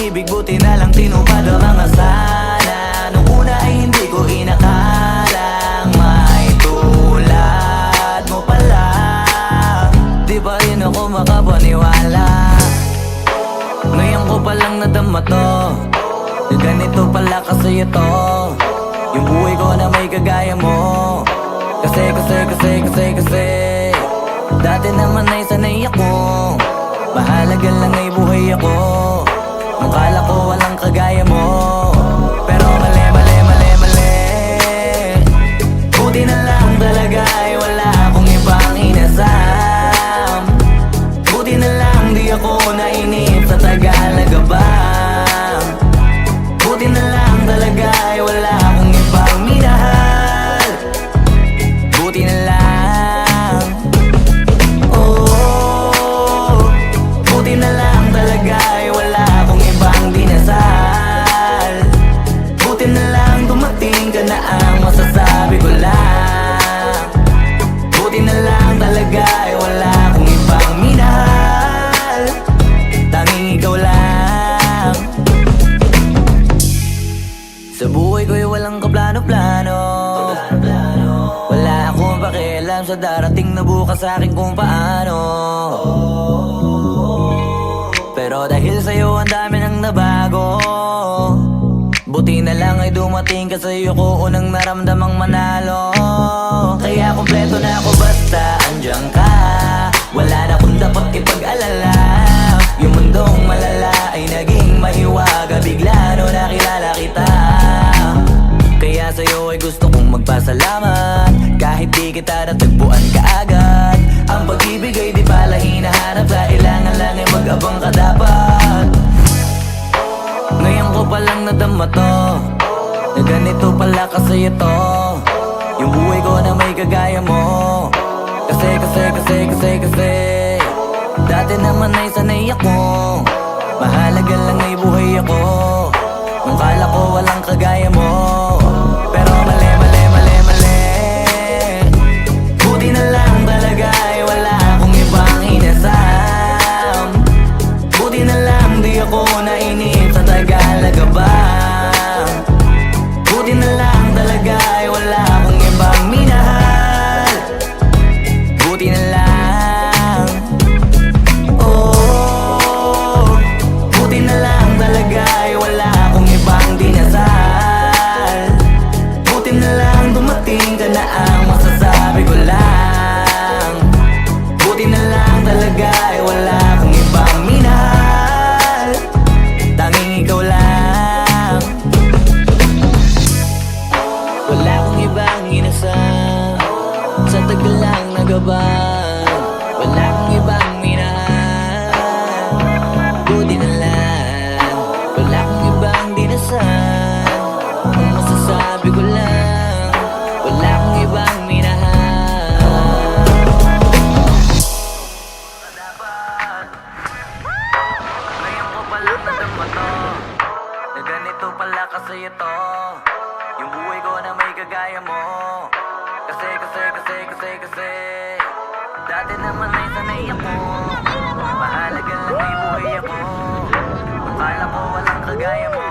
pag-ibig, buti na lang tinupad ang mga sana. Nung una ay hindi ko inakalang may tulad mo pala. Di pa rin ako makapaniwala. Ngayon ko palang nadama to, na ganito pala kasi ito, yung buhay ko na may kagaya mo. Kasi dati naman ay sanay ako, mahalaga lang ay buhay ako. Nung kala ko walang kagaya mo, pero mali. Buti na lang talaga ay wala akong ibang inasam. Buti na lang di ako nainip sa Tagalaga ba. Buti na lang talaga ay wala akong ibang minahal. Buti na lang, oh, buti na lang talaga ay wala akong ibang dinasal. Buti na lang dumating ka na ang masasabi ko lang. Buti na lang talaga ay wala akong ibang minahal. Tanging ikaw lang. Sa buhay ko'y walang kaplano-plano, wala akong pakialam sa darating na bukas sa akin kung paano. Pero dahil sa'yo ang dami nang nabago, buti na lang ay dumating ka, sa'yo ko unang naramdamang manalo. Kaya kompleto na ako basta andyan ka, wala na akong dapat ipag-alala. Yung mundong malala ay naging mahiwaga bigla no nakilala kita. Kaya sa'yo ay gusto kong magpasalamat, kahit di kita natagpuan kaagad. Ang pag-ibig ay di pala hinahanap, kailangan lang ay mag-abang ka dapat. Ngayon ko palang nadama to, na ganito pala kasi ito, yung buhay ko na may kagaya mo. Kasi dati naman ay sanay ako, mahalaga lang ay buhay ako. Nung kala ko walang kagaya mo, pero mali. Buti na lang talaga ay wala akong ibang inasam. Buti na lang di ako nainip sa Tagalaga ba. Buti na lang talaga ay wala akong ibang minahal. Buti na lang, oh, buti na lang talaga ay wala akong ibang dinasal. Buti na lang dumating ka na ang masasabi ko lang. Buti na lang talaga ay wala akong ibang minahal. Tanging ikaw lang. Wala akong ibang inasam, sa tagal lang nagaban. Wala akong ibang minahal. Buti na lang, wala akong ibang dinasal. Ang masasabi ko lang, wala akong ibang minahal. Ngayon ko palang nadama to, na ganito pala kasi ito, yung buhay ko na may kagaya mo. Kasi dati naman ay sanay ako, mahalaga lang ay buhay ako. Nung kala ko walang kagaya mo,